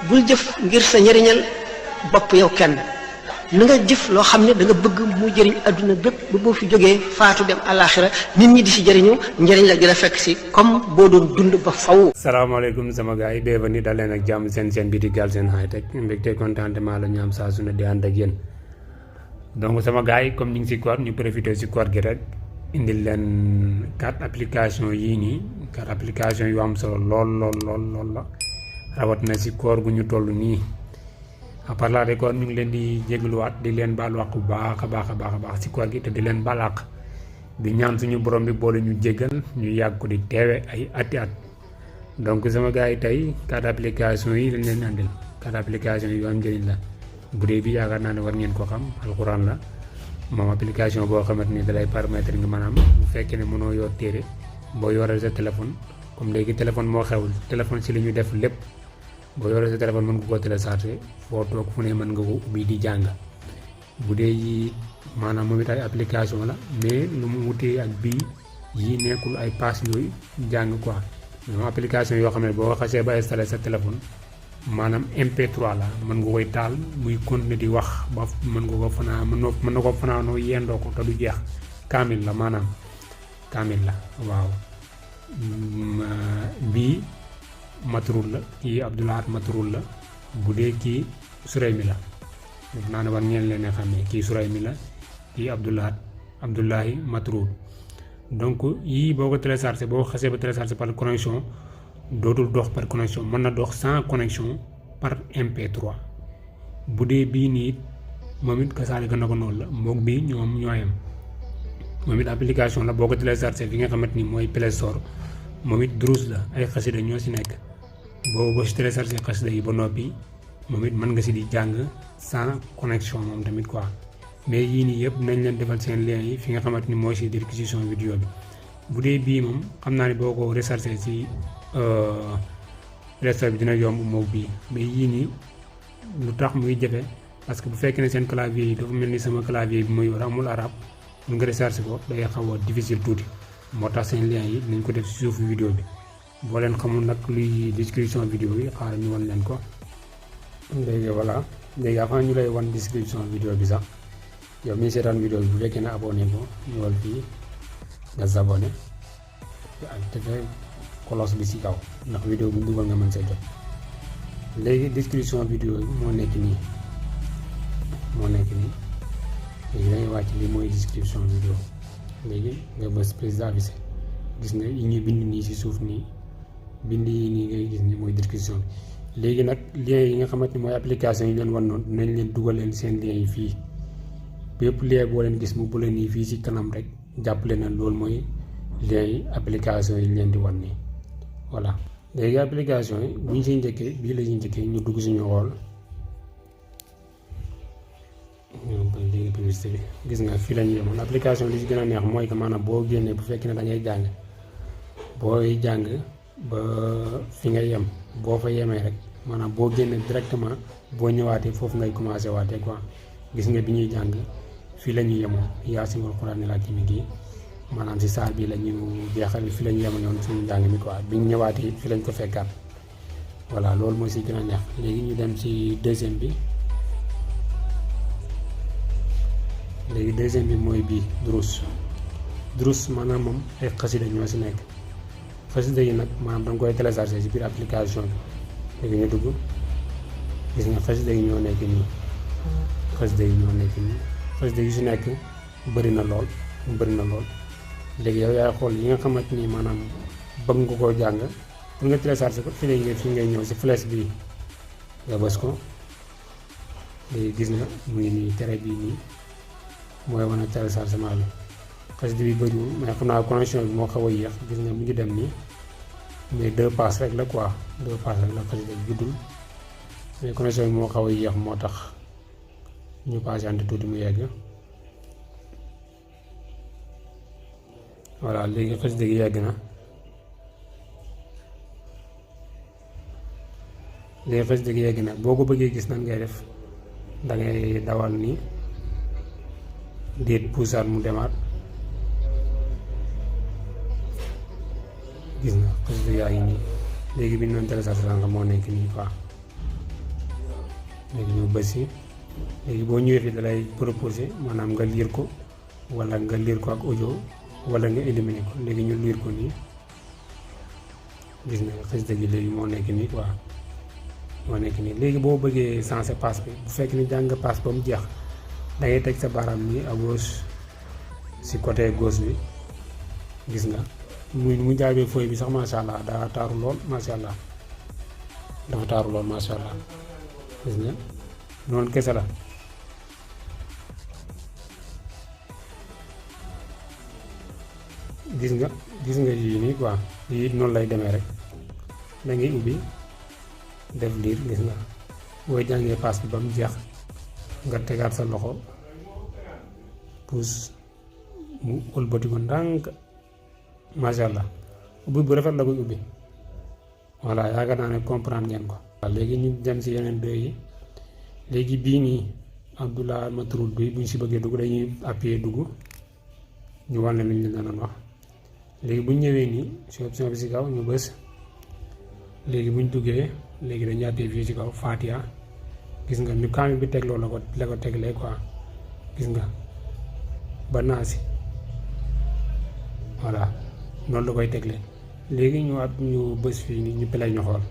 bul jëf ngir sa njëriñal bopp yow kenn na nga jëf loo xam ne da nga bëgg mu jëriñ adduna bépp ba boo fi jógee faatu dem àllaaxira nit ñi di si jëriñu njëriñ la di la fekk si comme boo doon dund ba faw. salaamaaleykum sama gars yi bienvenue dal leen ak jàmm seen bi di Galsen High Tech mbégte contentement la ñu am saa su ne di ànd ak yéen donc sama gars yi comme ñu ngi si koor ñu profité si koor gi rek indil leen 4 applications yii nii 4 applications yu am solo lool la rawat na si koor gu ñu toll nii. à part la record ñu ngi leen di jégluwaat di leen baal wax bu baax a baax si koor gi te di leen baal àq di ñaan suñu borom bi boole ñu jéggal ñu yàgg ko di teewe ay ati at donc sama gars yi tey 4 applications yi lañ leen andil 4 applications yu am njëriñ la bu dee bi yaakaar naa ne war ngeen ko xam alxuraan la moom application boo xamante ni dalay permettre nga maanaam bu fekkee ne mënoo yor téere boo yoree sa téléphone comme léegi téléphone moo xewul téléphone si li ñu def lépp boo yoree sa téléphone mën nga koo télécharger foo toog fu ne mën nga ko ubbi di jàng bu dee yi maanaam moom it ay application la mais lu mu wutee ak bii yi nekkul ay pass yooyu jàng quoi ñoom application yoo xam ne boo xasee ba installé sa téléphone maanaam MP3 la mën nga koy taal muy continuer di wax ba mën nga ko fanaa mën na ko fanaanoo yendoo ko te du jeex kaamil la maanaam kaamil la waaw bii Matrul la kii Abdoulahat Matrul la bu dee kii Suraymi la def naa ne war ngeen leen a xamee kii Suraymi la kii Abdoulahi Matrul donc yii boo ko téléchargé boo xasee ba téléchargé par connexion dootul dox par connexion mën na dox sans connexion par MP3 bu dee bii nii moom it kasaalika na ko noonu la moom bii ñoom ñooyam moom it application la boo ko téléchargé fi nga xamante ni mooy Play Store moom it durus la ay xasida ñoo si nekk boo si téléchargé xasida yi ba noppi moom it mën nga si di jàng sans connexion moom tamit quoi mais yii nii yëpp nañ leen defal seen lien yi fi nga xamante ni mooy si description vidéo bi bu dee bii moom xam naa ne boo ko rechargé si Play Store bi dina yomb moom bii mais yii nii lu tax muy jafe parce que bu fekkee ne seen clavier yi dafa mel ni sama clavier bi ma yor amul arab mun nga rechargé ko day xaw a difficile tuuti moo tax seen lien yi dinañ ko def ci suufu vidéo bi boo leen xamul nag luy description vidéo bi xaaral ñu wan leen ko léegi voilà léegi avant ñu lay wan description vidéo bi sax yow mi seetaan vidéo bi bu fekkee ne abonné ko ñëwal fii nga abonné ak defee cloche bi ci kaw ndax vidéo bu dugal nga mën see jot léegi description vidéo bi moo nekk nii léegi dangay wàcc li mooy description vidéo léegi nga bës prise d'avisé gis nga yi ñuy bind nii ci suuf nii bind yi nii ngay gis ni mooy description bi léegi nag lien yi nga xamante ni mooy application yi leen wan noonu dinañ leen dugal leen seen lien yi fii bépp lien boo leen gis mu bu leen nii fii ci kanam rek jàppale na loolu mooy lien yi application yi leen di wan nii voilà léegi application yi bu ñu siy njëkkee bii la ñuy njëkkee ñu dugg suñu xool léegi publicité bi gis nga fii la ñu yemoon application li ci gën a neex mooy que maanaam boo génnee bu fekkee ne da ngay jàng booy jàng ba fi nga yem boo fa yemee rek maanaam boo génnee directement boo ñëwaatee foofu ngay commencé waatee quoi gis nga bi ñuy jàng fii la ñu yemoon Yaasin wal Qur'aan al-Hakiim gi maanaam si saar bi la ñu jeexal fii la ñu yemoon yoon suñu njàng mi quoi bi ñu ñëwaatee fii lañ ko fekkaat voilà loolu mooy si gën a neex léegi ñu dem si deuxième bi. léegi deuxième bi mooy bii durus maanaam moom ay xasida ñoo si nekk xasida yi nag maanaam danga koy télécharger si biir application bi léegi ñu dugg gis nga xasida yi ñoo nekk nii xasida yi si nekk bëri na lool léegi yow yaay xool yi nga xamante ni maanaam bëgg nga koo jàng pour nga télécharger ko fii ngay ñëw si flèche bi nga bës ko léegi gis nga mu ngi nii tere bii nii mooy wane téléchargement bi xasida bi bëriwul mais xam naa connexion bi moo xaw a yéex gis nga mu ngi dem nii mais 2 passes rek la quoi 2 passes rek la xasida bi guddul mais connexion bi moo xaw a yéex moo tax ñu patienté tuuti mu yegg voilà léegi xasida gi yegg na boo ko bëggee gis nan ngay def dangay dawal nii déet puusaat mu demaat gis nga xasida yaa ngi nii léegi bi ñu doon téléchargé sànq moo nekk nii quoi léegi ñu bës si léegi boo ñëwee fii da lay proposé maanaam nga liir ko wala nga liir ko ak audio wala nga éliminer ko léegi ñu liir ko nii gis nga xasida gi léegi moo nekk nii quoi moo nekk nii léegi boo bëggee sensé passe bi bu fekk ni jàng nga passe ba mu jeex da ngay teg sa baaraam nii à gauche si côté gauche bi gis nga mu jaabee feuille bi sax macha allah daa taaru lool macha allah dafa taaru lool macha allah gis nga noonu kese la gis nga yii nii quoi yii noonu lay demee rek da ngay ubbi def liir gis nga booy jàngee pass bi ba mu jeex nga tegaat sa loxo puus mu wëlbati ko ndànk macha allah ubbi bu rafet la koy ubbi voilà yaakaar naa ne comprendre ngeen ko. waaw léegi ñu dem si yeneen deux yi léegi bii nii Abdullah Matrud bi buñ si bëggee dugg dañuy appuyer dugg ñu wan leen lu ñu leen doon wax léegi buñ ñëwee nii si option bi si kaw ñu bës léegi buñ duggee léegi dañuy appuyer fii si kaw Fatiha gis nga ñu kaamil bi teg loolu la ko teglee quoi gis nga ba naa si voilà noonu la koy tegle léegi ñu bës fii nii ñu play ñu xool.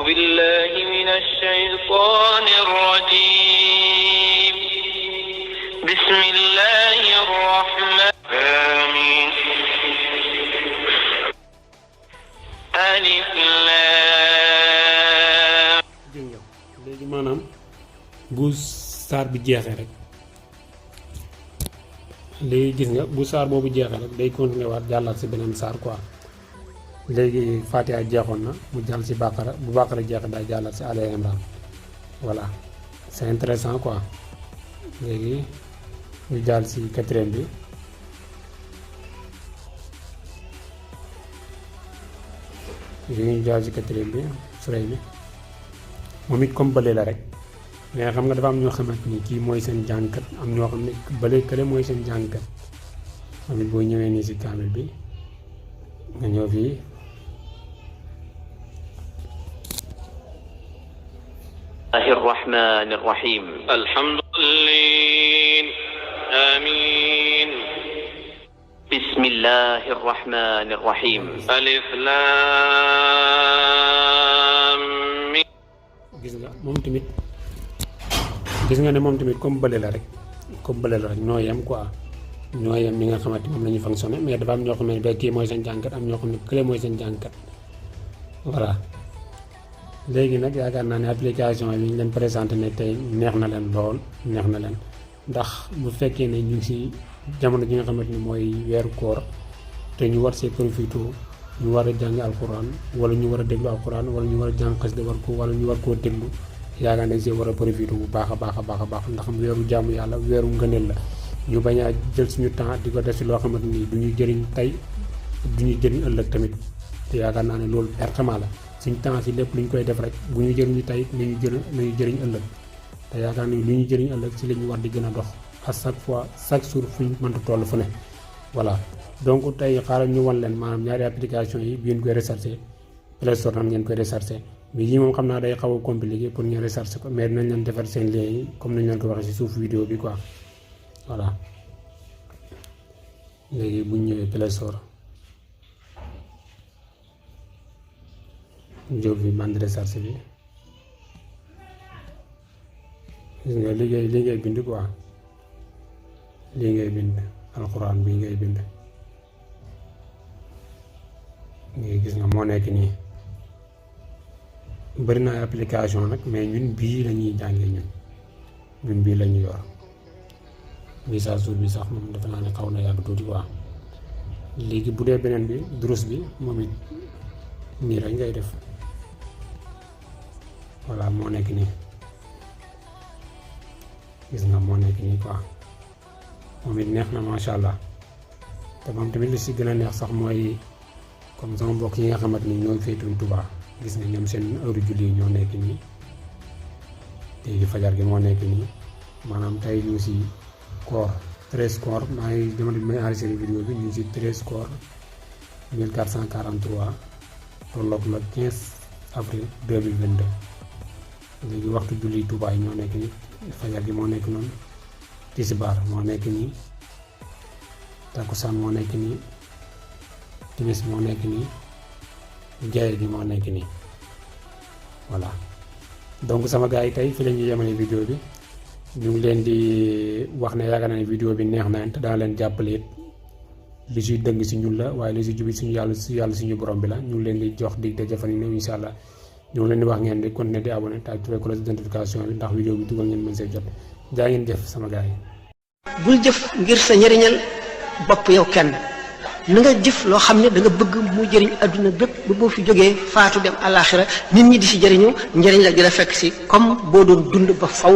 بالله من الشيطان الرجيم بسم الله الرحمن آمين ألف لام. léegi maanaam bu saar bi jeexee rek léegi gis nga bu saar boobu jeexee rek day continuer waat jàllaat si beneen saar quoi. léegi Fatiha jeexoon na mu jàll si Baqara bu Baqara jeexee day jàllaat si Al Imran voilà c'est intéressant quoi léegi ñu jàll si quatrième bi léegi ñu jàll si quatrième bi suray bi moom it comme bële la rek mais xam nga dafa am ñoo xamante ni kii mooy seen jàngkat am ñoo xam ne bële kële mooy seen jàngkat moom it boo ñëwee nii si kaamil bi nga ñëw fii الله الرحمن الرحيم الحمد لله آمين بسم الله الرحمن الرحيم ألف لام ميم. gis nga moom tamit gis nga ne moom tamit comme bële la rek ñoo yem quoi ñoo yem ni nga xamante moom la ñuy fonctionné mais dafa am ñoo xam ne ba kii mooy seen jàngkat am ñoo xam ne kële mooy seen jàngkat voilà. léegi nag yaakaar naa ne application yi ñu leen présenté ne tey neex na leen lool neex na leen ndax bu fekkee ne ñu ngi si jamono ji nga xamante ni mooy weeru koor te ñu war see profité ñu war a jàng alquran wala ñu war a déglu alquran wala ñu war a jàng xasida war ko wala ñu war koo déglu yaakaar nañ see war a profité bu baax a baax a baax a baax ndax weeru jaamu yàlla weeru ngëneel la ñu bañ a jël suñu temps di ko def si loo xamante ni du ñuy jëriñ tey du ñuy jëriñ ëllëg tamit te yaakaar naa ne loolu pertement la. suñ temps si lépp lu ñu koy def rek bu ñu jëriñu tey nañu jëriñ ëllëg te yaakaar ni lu ñu jëriñ ëllëg si la ñu war di gën a dox à chaque fois chaque jour fu ñu mënta toll fu ne voilà. donc tey xaaral ñu wan leen maanaam ñaari application yi bi ngeen koy recharger Play Store nan ngeen koy recharger mais yii moom xam naa day xaw a compliqué pour ñu recharger ko mais dinañ leen defar seen lien yi comme nañ leen ko waxee si suuf vidéo bi quoi voilà. léegi bu ñu ñëwee Play Store jóg bi bande recharge bi gis nga li ngay bind quoi lii ngay bind alxuraan bi ngay bind ngi gis nga moo nekk nii bari na application nag mais ñun bii lañuy jàngee ñun bii lañu yor mise à jour bi sax moom defe naa ne xaw na yàgg tuuti quoi léegi bu dee beneen bi durus bi moom it nii rek ngay def voilà moo nekk nii gis nga moo nekk nii quoi moom it neex na macha allah te moom tamit li si gën a neex sax mooy comme sama mbokk yi nga xamante ni ñoo féetuñ Touba gis nga ñoom seen heure julli ñoo nekk nii léegi fajar gi moo nekk nii maanaam tey ñu ngi si koor 13 koor maa ngi jamono bi may enregistré vidéo bi ñu ngi si 13 koor 1443 tolloog la 15 avril 2022 léegi waxtu julli Tuubaa yi ñoo nekk ni fajar gi moo nekk noonu tisbaar moo nekk nii takkusaan moo nekk nii timis moo nekk nii jaay gi moo nekk nii voilà donc sama gars yi tey fi la ñuy yemale vidéo bi ñu ngi leen di wax ne yaakaar naa ne vidéo bi neex na te daa leen jàppale it li suy dëng si ñun la waaye li si jubi suñu yàlla suñu borom bi la ñu ngi leen di jox dig daje fan yi ne incha allah ñu ngi leen di wax ngeen di continuer di abonné te activer cloche de notification bi ndax vidéo bi dugal ngeen mën see jot jaa ngeen jëf sama gars yi. bul jëf ngir sa njëriñal bopp yow kenn na nga jëf loo xam ne da nga bëgg mu jëriñ adduna bépp ba boo fi jógee faatu dem àllaaxira nit ñi di si jëriñu njëriñ la di la fekk si comme boo doon dund ba faw